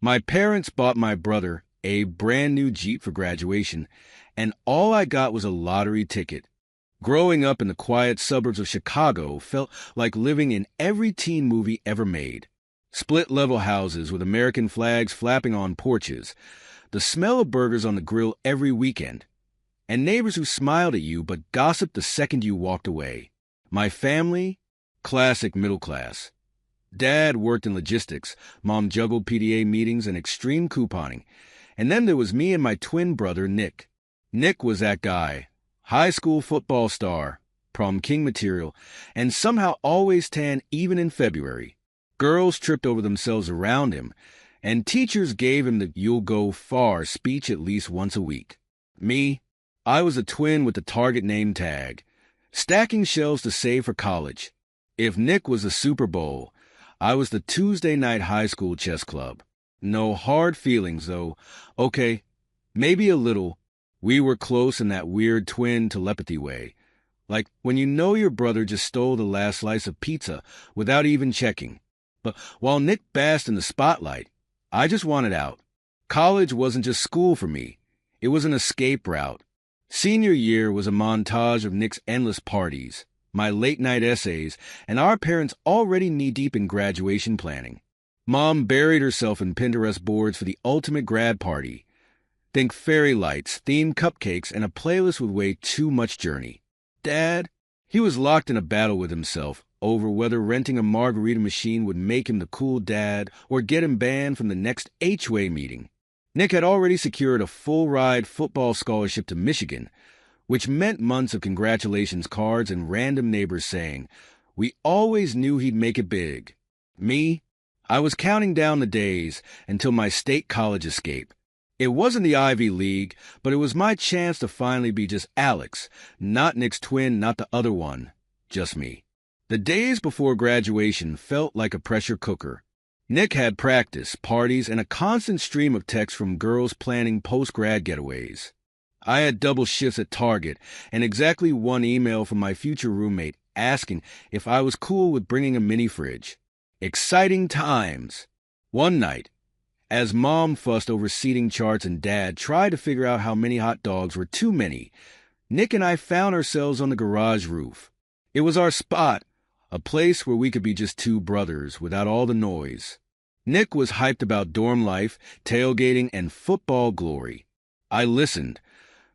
My parents bought my brother a brand new Jeep for graduation, and all I got was a lottery ticket. Growing up in the quiet suburbs of Chicago felt like living in every teen movie ever made. Split-level houses with American flags flapping on porches, the smell of burgers on the grill every weekend, and neighbors who smiled at you but gossiped the second you walked away. My family? Classic middle class. Dad worked in logistics, Mom juggled PDA meetings and extreme couponing, and then there was me and my twin brother, Nick. Nick was that guy, high school football star, prom king material, and somehow always tan even in February. Girls tripped over themselves around him, and teachers gave him the "you'll go far" speech at least once a week. Me? I was a twin with the Target name tag, stacking shelves to save for college. If Nick was the Super Bowl, I was the Tuesday night high school chess club. No hard feelings, though. Okay, maybe a little. We were close in that weird twin telepathy way. Like when you know your brother just stole the last slice of pizza without even checking. But while Nick basked in the spotlight, I just wanted out. College wasn't just school for me. It was an escape route. Senior year was a montage of Nick's endless parties, my late-night essays, and our parents already knee-deep in graduation planning. Mom buried herself in Pinterest boards for the ultimate grad party. Think fairy lights, themed cupcakes, and a playlist with way too much Journey. Dad? He was locked in a battle with himself over whether renting a margarita machine would make him the cool dad or get him banned from the next HWA meeting. Nick had already secured a full-ride football scholarship to Michigan, which meant months of congratulations cards and random neighbors saying, "We always knew he'd make it big." Me? I was counting down the days until my state college escape. It wasn't the Ivy League, but it was my chance to finally be just Alex, not Nick's twin, not the other one, just me. The days before graduation felt like a pressure cooker. Nick had practice, parties, and a constant stream of texts from girls planning post-grad getaways. I had double shifts at Target and exactly one email from my future roommate asking if I was cool with bringing a mini fridge. Exciting times. One night, as Mom fussed over seating charts and Dad tried to figure out how many hot dogs were too many, Nick and I found ourselves on the garage roof. It was our spot, a place where we could be just two brothers without all the noise. Nick was hyped about dorm life, tailgating, and football glory. I listened,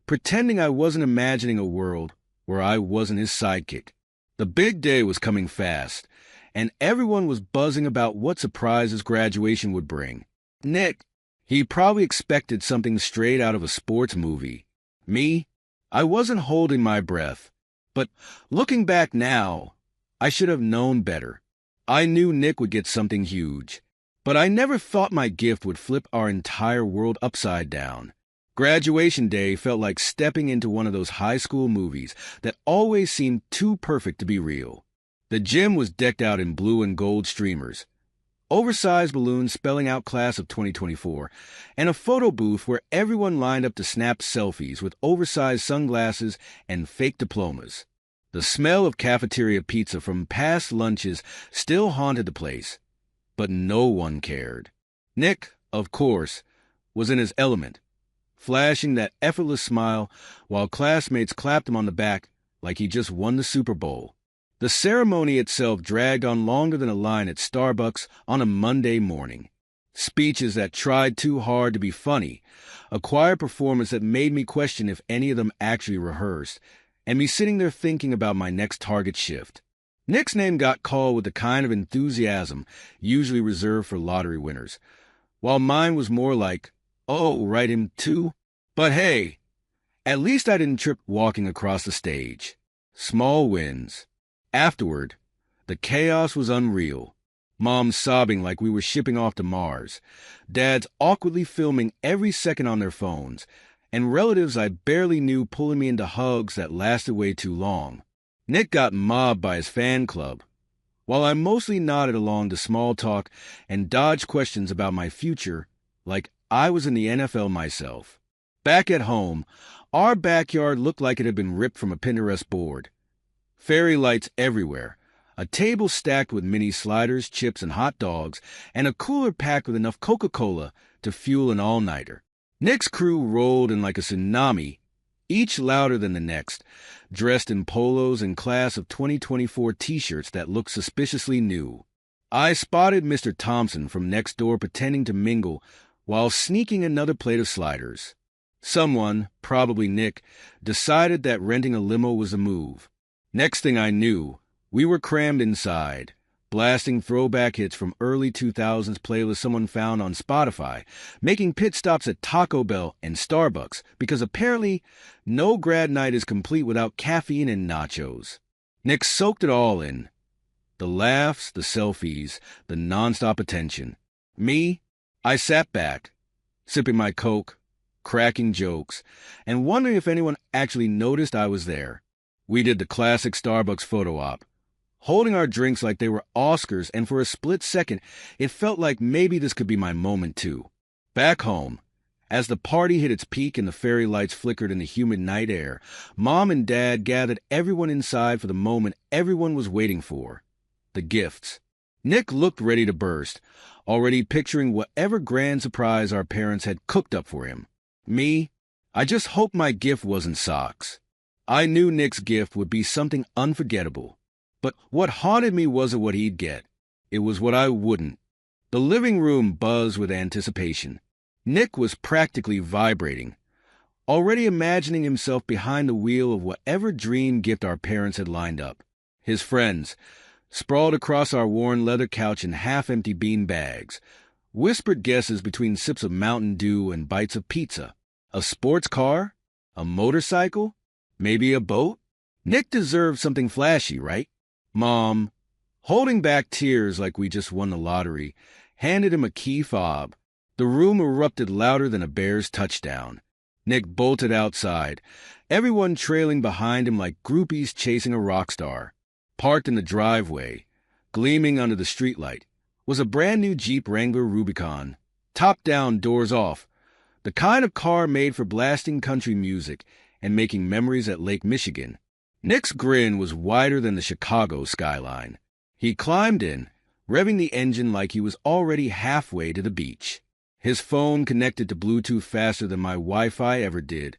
pretending I wasn't imagining a world where I wasn't his sidekick. The big day was coming fast, and everyone was buzzing about what surprises graduation would bring. Nick, he probably expected something straight out of a sports movie. Me, I wasn't holding my breath. But looking back now, I should have known better. I knew Nick would get something huge, but I never thought my gift would flip our entire world upside down. Graduation day felt like stepping into one of those high school movies that always seemed too perfect to be real. The gym was decked out in blue and gold streamers, oversized balloons spelling out class of 2024, and a photo booth where everyone lined up to snap selfies with oversized sunglasses and fake diplomas. The smell of cafeteria pizza from past lunches still haunted the place, but no one cared. Nick, of course, was in his element, flashing that effortless smile while classmates clapped him on the back like he just won the Super Bowl. The ceremony itself dragged on longer than a line at Starbucks on a Monday morning. Speeches that tried too hard to be funny, a choir performance that made me question if any of them actually rehearsed, and me sitting there thinking about my next Target shift. Nick's name got called with the kind of enthusiasm usually reserved for lottery winners, while mine was more like, "Oh, write him too?" But hey, at least I didn't trip walking across the stage. Small wins. Afterward, the chaos was unreal. Mom sobbing like we were shipping off to Mars, dads awkwardly filming every second on their phones, and relatives I barely knew pulling me into hugs that lasted way too long. Nick got mobbed by his fan club, while I mostly nodded along to small talk and dodged questions about my future like I was in the NFL myself. Back at home, our backyard looked like it had been ripped from a Pinterest board. Fairy lights everywhere, A table stacked with mini sliders, chips, and hot dogs, and a cooler packed with enough Coca-Cola to fuel an all-nighter. Nick's crew rolled in like a tsunami, each louder than the next, dressed in polos and class of 2024 t-shirts that looked suspiciously new. I spotted Mr. Thompson from next door pretending to mingle while sneaking another plate of sliders. Someone, probably Nick, decided that renting a limo was a move. Next thing I knew, we were crammed inside, blasting throwback hits from early 2000s playlists someone found on Spotify, making pit stops at Taco Bell and Starbucks because apparently no grad night is complete without caffeine and nachos. Nick soaked it all in. The laughs, the selfies, the nonstop attention. Me, I sat back, sipping my Coke, cracking jokes, and wondering if anyone actually noticed I was there. We did the classic Starbucks photo op, holding our drinks like they were Oscars, and for a split second, it felt like maybe this could be my moment too. Back home, as the party hit its peak and the fairy lights flickered in the humid night air, Mom and Dad gathered everyone inside for the moment everyone was waiting for. The gifts. Nick looked ready to burst, already picturing whatever grand surprise our parents had cooked up for him. Me, I just hoped my gift wasn't socks. I knew Nick's gift would be something unforgettable. But what haunted me wasn't what he'd get. It was what I wouldn't. The living room buzzed with anticipation. Nick was practically vibrating, already imagining himself behind the wheel of whatever dream gift our parents had lined up. His friends, sprawled across our worn leather couch in half-empty bean bags, whispered guesses between sips of Mountain Dew and bites of pizza. A sports car? A motorcycle? Maybe a boat? Nick deserved something flashy, right? Mom, holding back tears like we just won the lottery, handed him a key fob. The room erupted louder than a Bears touchdown. Nick bolted outside, everyone trailing behind him like groupies chasing a rock star. Parked in the driveway, gleaming under the streetlight, was a brand-new Jeep Wrangler Rubicon, top down, doors off, the kind of car made for blasting country music and making memories at Lake Michigan. Nick's grin was wider than the Chicago skyline. He climbed in, revving the engine like he was already halfway to the beach. His phone connected to Bluetooth faster than my Wi-Fi ever did,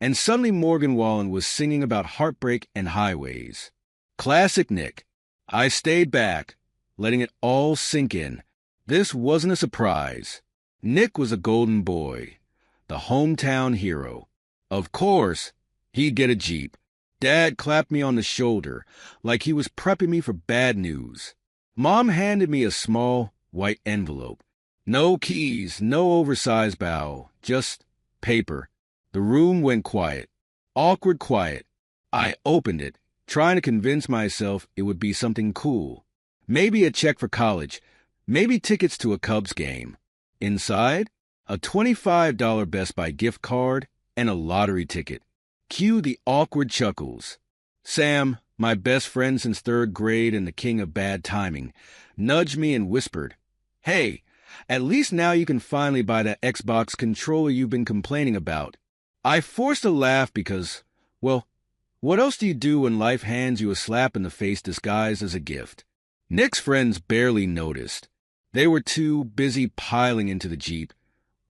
and suddenly Morgan Wallen was singing about heartbreak and highways. Classic Nick. I stayed back, letting it all sink in. This wasn't a surprise. Nick was a golden boy, the hometown hero. Of course, he'd get a Jeep. Dad clapped me on the shoulder like he was prepping me for bad news. Mom handed me a small, white envelope. No keys, no oversized bow, just paper. The room went quiet. Awkward quiet. I opened it, trying to convince myself it would be something cool. Maybe a check for college, maybe tickets to a Cubs game. Inside, a $25 Best Buy gift card and a lottery ticket. Cue the awkward chuckles. Sam, my best friend since third grade and the king of bad timing, nudged me and whispered, "Hey, at least now you can finally buy that Xbox controller you've been complaining about." I forced a laugh because, well, what else do you do when life hands you a slap in the face disguised as a gift? Nick's friends barely noticed. They were too busy piling into the Jeep,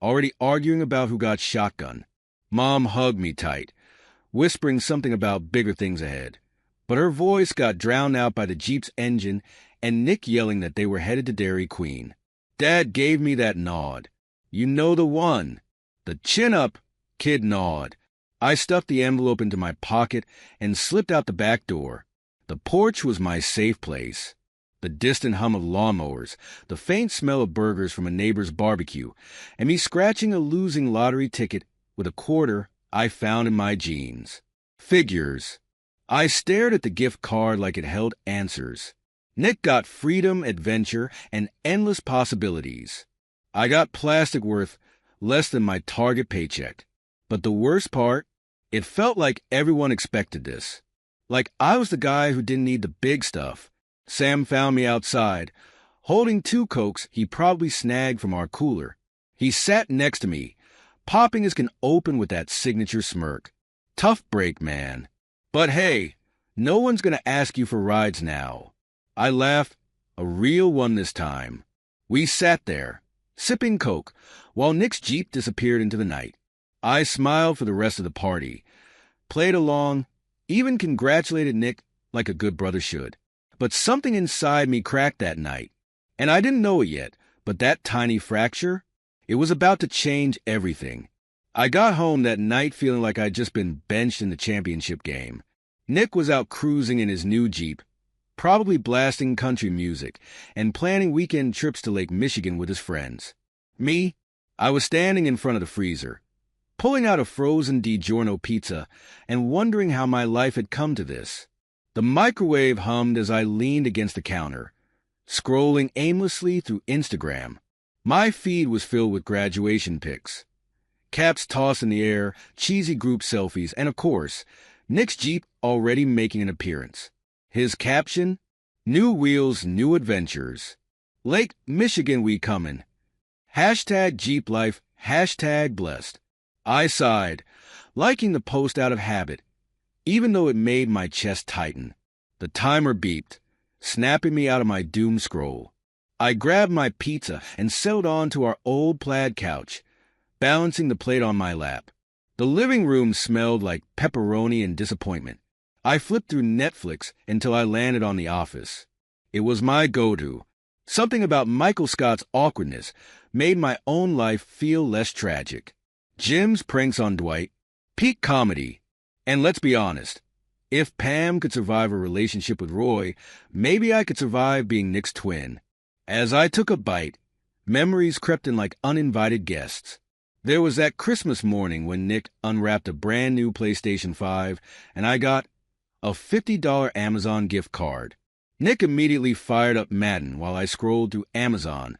already arguing about who got shotgun. Mom hugged me tight, whispering something about bigger things ahead. But her voice got drowned out by the Jeep's engine and Nick yelling that they were headed to Dairy Queen. Dad gave me that nod. You know the one. The chin-up kid nod. I stuffed the envelope into my pocket and slipped out the back door. The porch was my safe place. The distant hum of lawnmowers, the faint smell of burgers from a neighbor's barbecue, and me scratching a losing lottery ticket with a quarter I found in my jeans. Figures. I stared at the gift card like it held answers. Nick got freedom, adventure, and endless possibilities. I got plastic worth less than my Target paycheck. But the worst part, it felt like everyone expected this. Like I was the guy who didn't need the big stuff. Sam found me outside, holding 2 Cokes he probably snagged from our cooler. He sat next to me, popping his can open with that signature smirk. Tough break, man. But hey, no one's gonna ask you for rides now. I laughed, a real one this time. We sat there, sipping Coke, while Nick's Jeep disappeared into the night. I smiled for the rest of the party, played along, even congratulated Nick like a good brother should. But something inside me cracked that night, and I didn't know it yet, but that tiny fracture, it was about to change everything. I got home that night feeling like I'd just been benched in the championship game. Nick was out cruising in his new Jeep, probably blasting country music, and planning weekend trips to Lake Michigan with his friends. Me, I was standing in front of the freezer, pulling out a frozen DiGiorno pizza and wondering how my life had come to this. The microwave hummed as I leaned against the counter, scrolling aimlessly through Instagram. My feed was filled with graduation pics, caps tossed in the air, cheesy group selfies, and of course, Nick's Jeep already making an appearance. His caption, "New wheels, new adventures. Lake Michigan we comin'. Hashtag Jeep life, hashtag blessed." I sighed, liking the post out of habit, even though it made my chest tighten. The timer beeped, snapping me out of my doom scroll. I grabbed my pizza and settled onto our old plaid couch, balancing the plate on my lap. The living room smelled like pepperoni and disappointment. I flipped through Netflix until I landed on The Office. It was my go-to. Something about Michael Scott's awkwardness made my own life feel less tragic. Jim's pranks on Dwight, peak comedy. And let's be honest, if Pam could survive a relationship with Roy, maybe I could survive being Nick's twin. As I took a bite, memories crept in like uninvited guests. There was that Christmas morning when Nick unwrapped a brand new PlayStation 5, and I got a $50 Amazon gift card. Nick immediately fired up Madden while I scrolled through Amazon,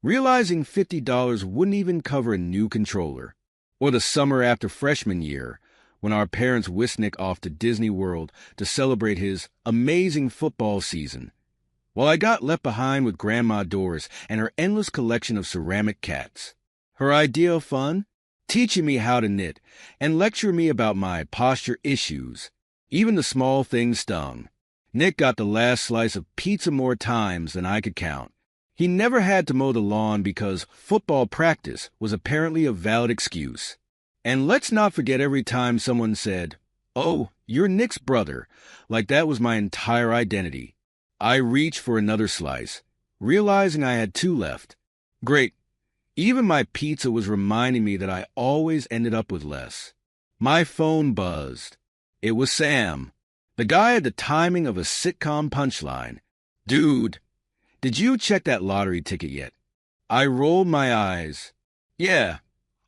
realizing $50 wouldn't even cover a new controller. Or the summer after freshman year, when our parents whisked Nick off to Disney World to celebrate his amazing football season, while I got left behind with Grandma Doris and her endless collection of ceramic cats. Her idea of fun? Teaching me how to knit and lecturing me about my posture issues. Even the small things stung. Nick got the last slice of pizza more times than I could count. He never had to mow the lawn because football practice was apparently a valid excuse. And let's not forget every time someone said, "Oh, you're Nick's brother," like that was my entire identity. I reached for another slice, realizing I had two left. Great. Even my pizza was reminding me that I always ended up with less. My phone buzzed. It was Sam. The guy had the timing of a sitcom punchline. "Dude, did you check that lottery ticket yet?" I rolled my eyes. "Yeah,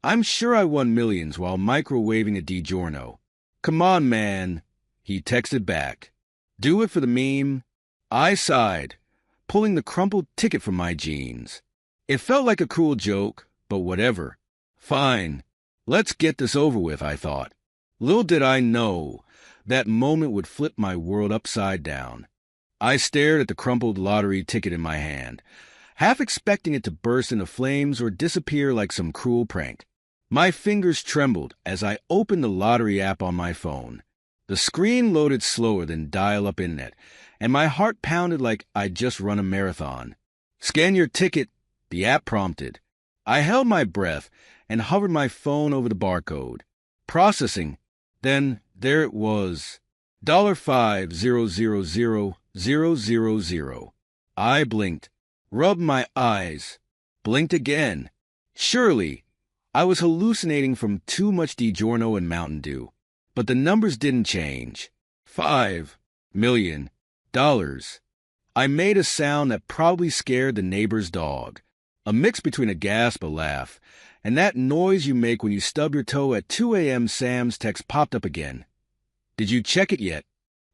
I'm sure I won millions while microwaving a DiGiorno." "Come on, man," he texted back. "Do it for the meme." I sighed, pulling the crumpled ticket from my jeans. It felt like a cruel joke, but whatever. Fine. Let's get this over with, I thought. Little did I know that moment would flip my world upside down. I stared at the crumpled lottery ticket in my hand, half expecting it to burst into flames or disappear like some cruel prank. My fingers trembled as I opened the lottery app on my phone. The screen loaded slower than dial-up internet, and my heart pounded like I'd just run a marathon. "Scan your ticket," the app prompted. I held my breath and hovered my phone over the barcode. Processing. Then there it was. $5,000,000. I blinked, rubbed my eyes, blinked again. Surely, I was hallucinating from too much DiGiorno and Mountain Dew. But the numbers didn't change. $5 million. I made a sound that probably scared the neighbor's dog. A mix between a gasp, a laugh, and that noise you make when you stub your toe at 2 a.m. Sam's text popped up again. "Did you check it yet?"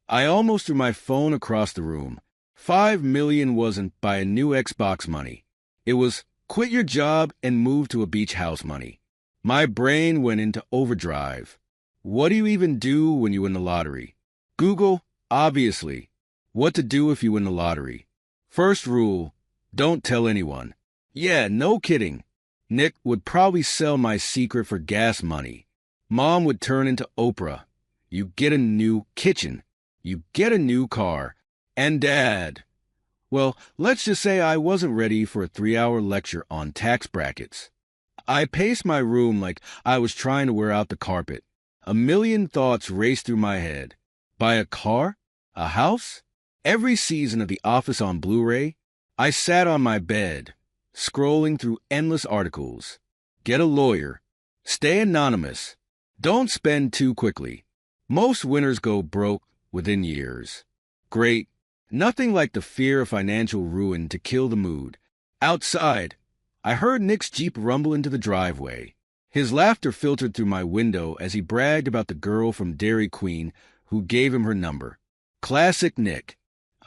I almost threw my phone across the room. $5 million wasn't buy a new Xbox money. It was quit your job and move to a beach house money. My brain went into overdrive. What do you even do when you win the lottery? Google, obviously. What to do if you win the lottery. First rule, don't tell anyone. Yeah, no kidding. Nick would probably sell my secret for gas money. Mom would turn into Oprah. You get a new kitchen. You get a new car. And Dad, Well, let's just say I wasn't ready for a 3-hour lecture on tax brackets. I paced my room like I was trying to wear out the carpet. A million thoughts raced through my head. Buy a car? A house? Every season of The Office on Blu-ray? I sat on my bed, scrolling through endless articles. Get a lawyer. Stay anonymous. Don't spend too quickly. Most winners go broke within years. Great. Nothing like the fear of financial ruin to kill the mood. Outside, I heard Nick's Jeep rumble into the driveway. His laughter filtered through my window as he bragged about the girl from Dairy Queen who gave him her number. Classic Nick.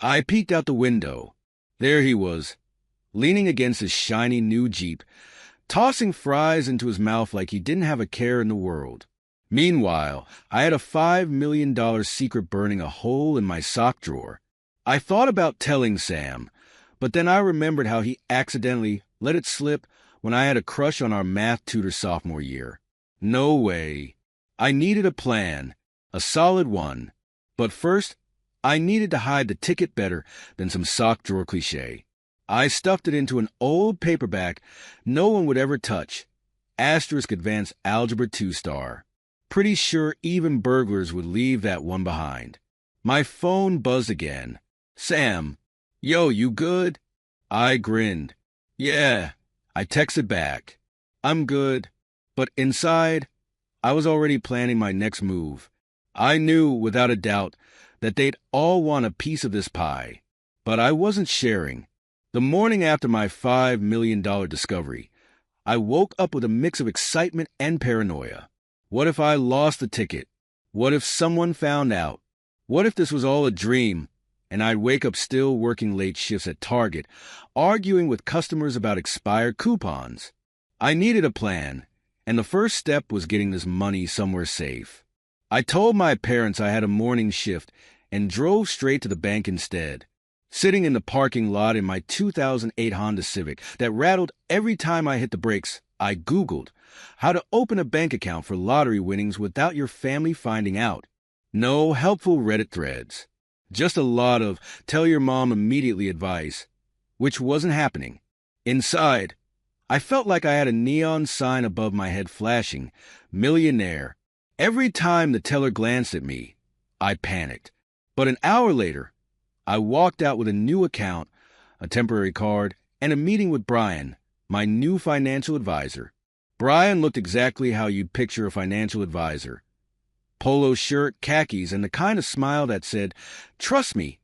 I peeked out the window. There he was, leaning against his shiny new Jeep, tossing fries into his mouth like he didn't have a care in the world. Meanwhile, I had a $5 million secret burning a hole in my sock drawer. I thought about telling Sam, but then I remembered how he accidentally let it slip when I had a crush on our math tutor sophomore year. No way. I needed a plan, a solid one. But first, I needed to hide the ticket better than some sock drawer cliché. I stuffed it into an old paperback no one would ever touch. Asterisk Advanced Algebra 2-star. Pretty sure even burglars would leave that one behind. My phone buzzed again. Sam. Yo, you good? I grinned. Yeah. I texted back. I'm good. But inside, I was already planning my next move. I knew, without a doubt, that they'd all want a piece of this pie. But I wasn't sharing. The morning after my $5 million discovery, I woke up with a mix of excitement and paranoia. What if I lost the ticket? What if someone found out? What if this was all a dream, and I'd wake up still working late shifts at Target, arguing with customers about expired coupons? I needed a plan, and the first step was getting this money somewhere safe. I told my parents I had a morning shift and drove straight to the bank instead. Sitting in the parking lot in my 2008 Honda Civic that rattled every time I hit the brakes, I Googled how to open a bank account for lottery winnings without your family finding out. No helpful Reddit threads. Just a lot of tell your mom immediately advice, which wasn't happening. Inside, I felt like I had a neon sign above my head flashing, millionaire. Every time the teller glanced at me, I panicked. But an hour later, I walked out with a new account, a temporary card, and a meeting with Brian, my new financial advisor. Brian looked exactly how you'd picture a financial advisor. Polo shirt, khakis, and the kind of smile that said, "Trust me,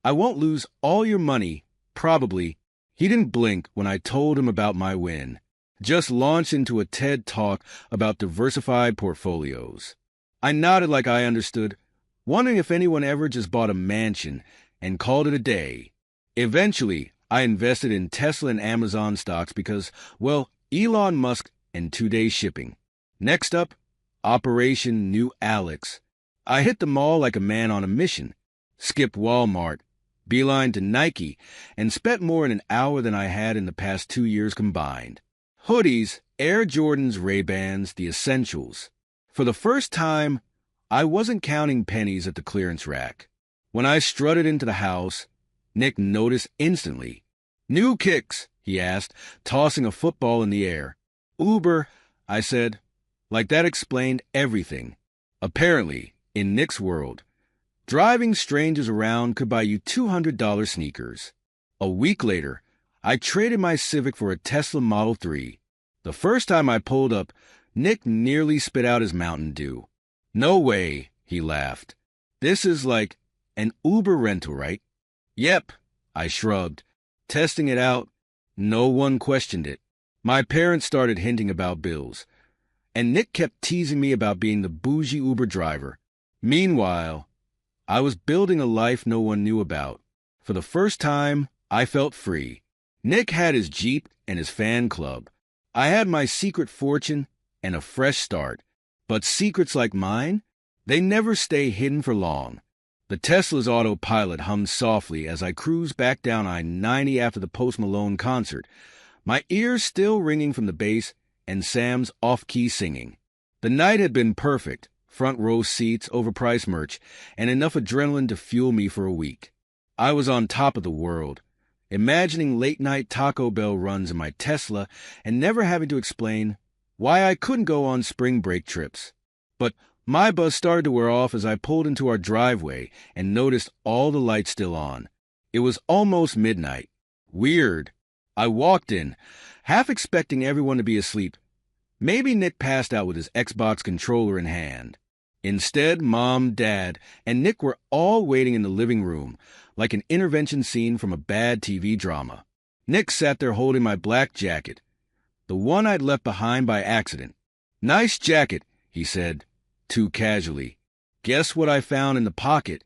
I won't lose all your money, probably." He didn't blink when I told him about my win. Just launched into a TED talk about diversified portfolios. I nodded like I understood, wondering if anyone ever just bought a mansion and called it a day. Eventually, I invested in Tesla and Amazon stocks because, well, Elon Musk and 2-day shipping. Next up, Operation New Alex. I hit the mall like a man on a mission, skipped Walmart, beeline to Nike, and spent more in an hour than I had in the past 2 years combined. Hoodies, Air Jordans, Ray-Bans, the essentials. For the first time, I wasn't counting pennies at the clearance rack. When I strutted into the house, Nick noticed instantly. "New kicks?" he asked, tossing a football in the air. "Uber," I said. Like that explained everything. Apparently, in Nick's world, driving strangers around could buy you $200 sneakers. A week later, I traded my Civic for a Tesla Model 3. The first time I pulled up, Nick nearly spit out his Mountain Dew. "No way," he laughed. "This is like an Uber rental, right?" "Yep," I shrugged. Testing it out, no one questioned it. My parents started hinting about bills, and Nick kept teasing me about being the bougie Uber driver. Meanwhile, I was building a life no one knew about. For the first time, I felt free. Nick had his Jeep and his fan club. I had my secret fortune and a fresh start. But secrets like mine, they never stay hidden for long. The Tesla's autopilot hummed softly as I cruised back down I-90 after the Post Malone concert, my ears still ringing from the bass and Sam's off-key singing. The night had been perfect, front row seats, overpriced merch, and enough adrenaline to fuel me for a week. I was on top of the world, imagining late-night Taco Bell runs in my Tesla and never having to explain why I couldn't go on spring break trips. But my buzz started to wear off as I pulled into our driveway and noticed all the lights still on. It was almost midnight. Weird. I walked in, half expecting everyone to be asleep. Maybe Nick passed out with his Xbox controller in hand. Instead, Mom, Dad, and Nick were all waiting in the living room, like an intervention scene from a bad TV drama. Nick sat there holding my black jacket, the one I'd left behind by accident. "Nice jacket," he said, too casually. Guess what I found in the pocket?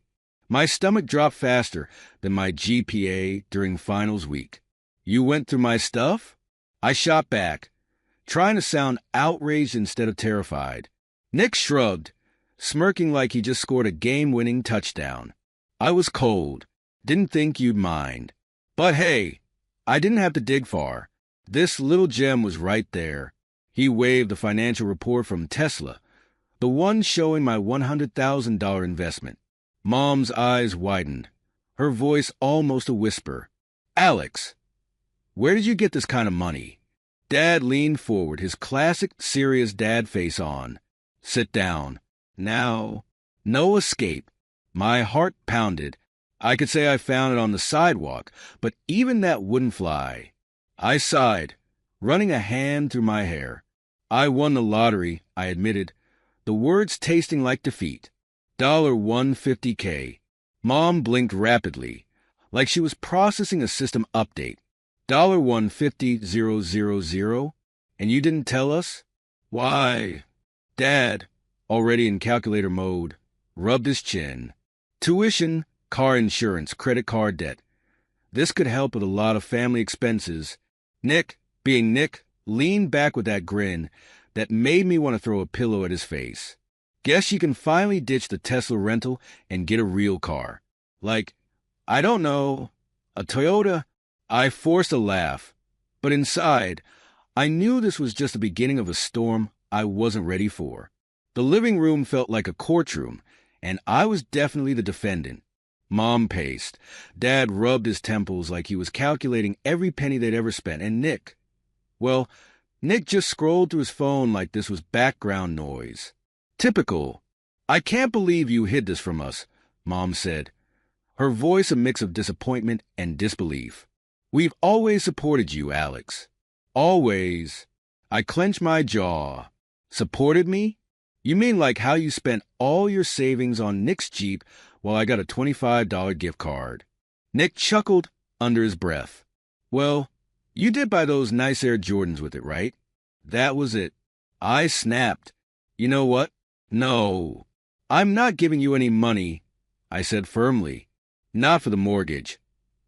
My stomach dropped faster than my GPA during finals week. "You went through my stuff?" I shot back, trying to sound outraged instead of terrified. Nick shrugged, smirking like he just scored a game-winning touchdown. I was cold. Didn't think you'd mind. But hey, I didn't have to dig far. This little gem was right there. He waved the financial report from Tesla, the one showing my $100,000 investment. Mom's eyes widened, her voice almost a whisper. "Alex, where did you get this kind of money?" Dad leaned forward, his classic serious dad face on. "Sit down. Now, no escape." My heart pounded. I could say I found it on the sidewalk, but even that wouldn't fly. I sighed, running a hand through my hair. "I won the lottery," I admitted, the words tasting like defeat. $150K. Mom blinked rapidly, like she was processing a system update. $150,000? And you didn't tell us? Why? Dad, already in calculator mode, rubbed his chin. Tuition, car insurance, credit card debt. This could help with a lot of family expenses. Nick, being Nick, leaned back with that grin that made me want to throw a pillow at his face. "Guess you can finally ditch the Tesla rental and get a real car. Like, I don't know, a Toyota?" I forced a laugh, but inside, I knew this was just the beginning of a storm I wasn't ready for. The living room felt like a courtroom, and I was definitely the defendant. Mom paced. Dad rubbed his temples like he was calculating every penny they'd ever spent, and Nick just scrolled through his phone like this was background noise. "Typical. I can't believe you hid this from us," Mom said, her voice a mix of disappointment and disbelief. "We've always supported you, Alex. Always." I clenched my jaw. "Supported me? You mean like how you spent all your savings on Nick's Jeep while I got a $25 gift card?" Nick chuckled under his breath. "Well, you did buy those nice Air Jordans with it, right?" That was it. I snapped. "You know what? No. I'm not giving you any money," I said firmly. "Not for the mortgage.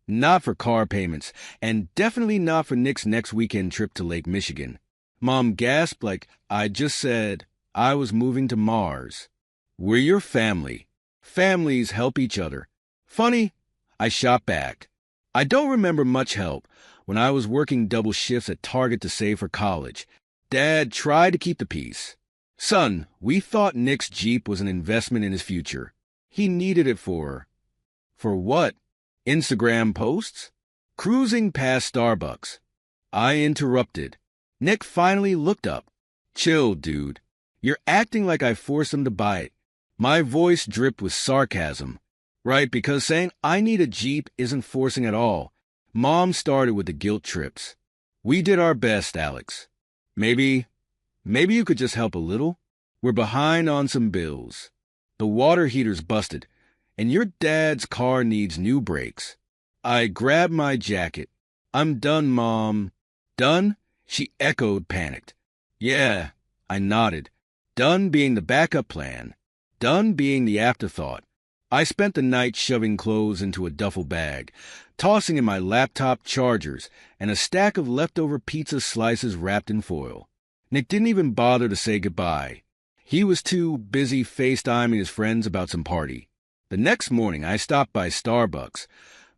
Not for car payments, and definitely not for Nick's next weekend trip to Lake Michigan." Mom gasped like I'd just said I was moving to Mars. "We're your family. Families help each other." Funny, I shot back. I don't remember much help when I was working double shifts at Target to save for college. Dad tried to keep the peace. "Son, we thought Nick's Jeep was an investment in his future. He needed it for what? Instagram posts?" Cruising past Starbucks, I interrupted. Nick finally looked up. "Chill, dude. You're acting like I forced him to buy it." My voice dripped with sarcasm. "Right, because saying I need a Jeep isn't forcing at all." Mom started with the guilt trips. "We did our best, Alex. Maybe you could just help a little? We're behind on some bills. The water heater's busted, and your dad's car needs new brakes." I grabbed my jacket. "I'm done, Mom." "Done?" She echoed, panicked. "Yeah," I nodded. Done being the backup plan. Done being the afterthought. I spent the night shoving clothes into a duffel bag, tossing in my laptop chargers and a stack of leftover pizza slices wrapped in foil. Nick didn't even bother to say goodbye. He was too busy FaceTiming his friends about some party. The next morning, I stopped by Starbucks,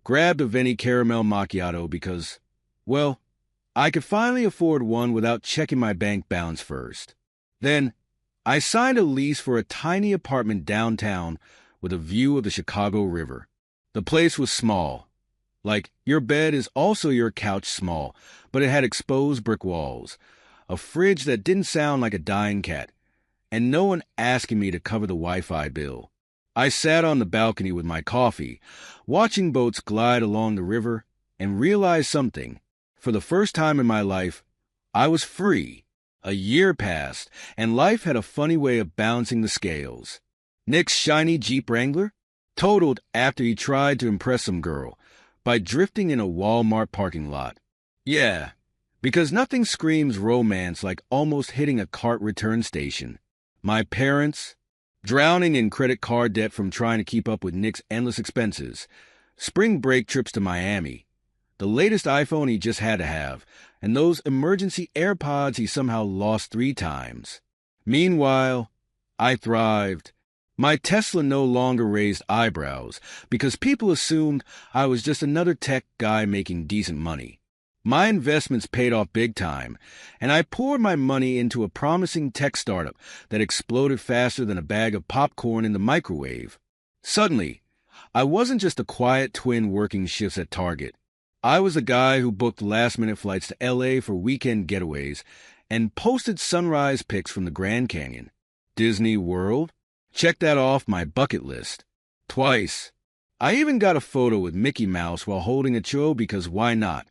grabbed a Venti caramel macchiato because, well, I could finally afford one without checking my bank balance first. Then, I signed a lease for a tiny apartment downtown with a view of the Chicago River. The place was small, Like, your bed is also your couch small, but it had exposed brick walls, a fridge that didn't sound like a dying cat, and no one asking me to cover the Wi-Fi bill. I sat on the balcony with my coffee, watching boats glide along the river, and realized something. For the first time in my life, I was free. A year passed, and life had a funny way of balancing the scales. Nick's shiny Jeep Wrangler totaled after he tried to impress some girl by drifting in a Walmart parking lot. Yeah, because nothing screams romance like almost hitting a cart return station. My parents, drowning in credit card debt from trying to keep up with Nick's endless expenses, spring break trips to Miami, the latest iPhone he just had to have, and those emergency AirPods he somehow lost 3 times. Meanwhile, I thrived. My Tesla no longer raised eyebrows because people assumed I was just another tech guy making decent money. My investments paid off big time, and I poured my money into a promising tech startup that exploded faster than a bag of popcorn in the microwave. Suddenly, I wasn't just a quiet twin working shifts at Target. I was a guy who booked last-minute flights to LA for weekend getaways and posted sunrise pics from the Grand Canyon. Disney World? Check that off my bucket list. Twice. I even got a photo with Mickey Mouse while holding a cho because why not?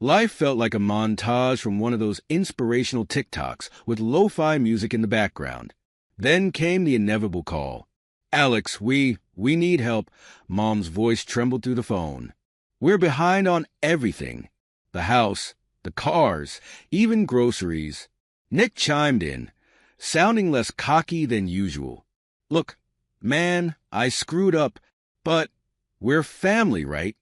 Life felt like a montage from one of those inspirational TikToks with lo-fi music in the background. Then came the inevitable call. Alex, we need help. Mom's voice trembled through the phone. We're behind on everything. The house, the cars, even groceries. Nick chimed in, sounding less cocky than usual. Look, man, I screwed up, but we're family, right?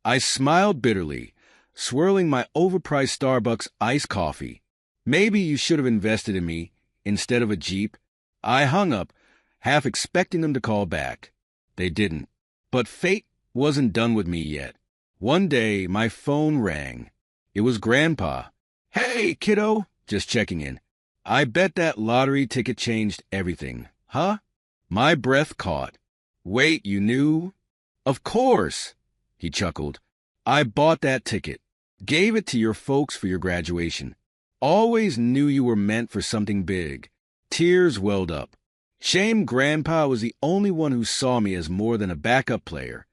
I smiled bitterly, swirling my overpriced Starbucks iced coffee. Maybe you should have invested in me instead of a Jeep. I hung up, half expecting them to call back. They didn't. But fate wasn't done with me yet. One day, my phone rang. It was Grandpa. Hey, kiddo, just checking in. I bet that lottery ticket changed everything. Huh? My breath caught. Wait, you knew? Of course, he chuckled. I bought that ticket. Gave it to your folks for your graduation. Always knew you were meant for something big. Tears welled up. Shame Grandpa was the only one who saw me as more than a backup player.